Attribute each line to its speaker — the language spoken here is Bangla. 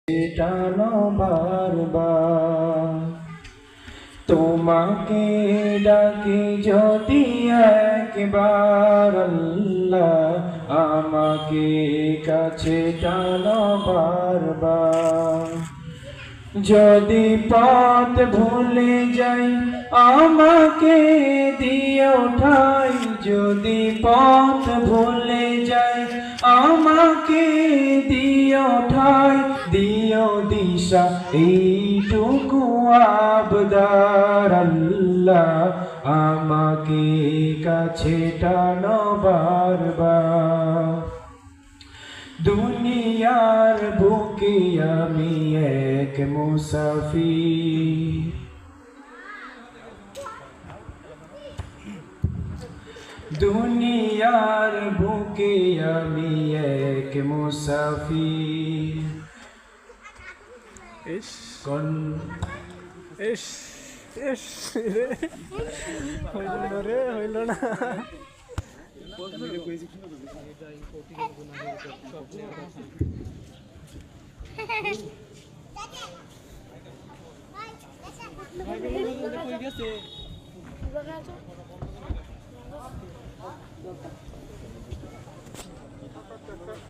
Speaker 1: টানো বারবার তোমাকে ডাকি যদি একবার আল্লাহ আমাকে কাছে টানো বারবার যদি পথ ভুলে যাই আমাকে দিও ঠাই যদি পথ ভুলে যাই আমাকে দিও ঠাই দিও দিশা এইটুকু আবদার আল্লাহ আমাকে কাছে টানো বারবার দুনিয়ার বুকে আমি এক মুসাফির দুনিয়ার বুকে আমি এক মুসাফির কোন
Speaker 2: হইল না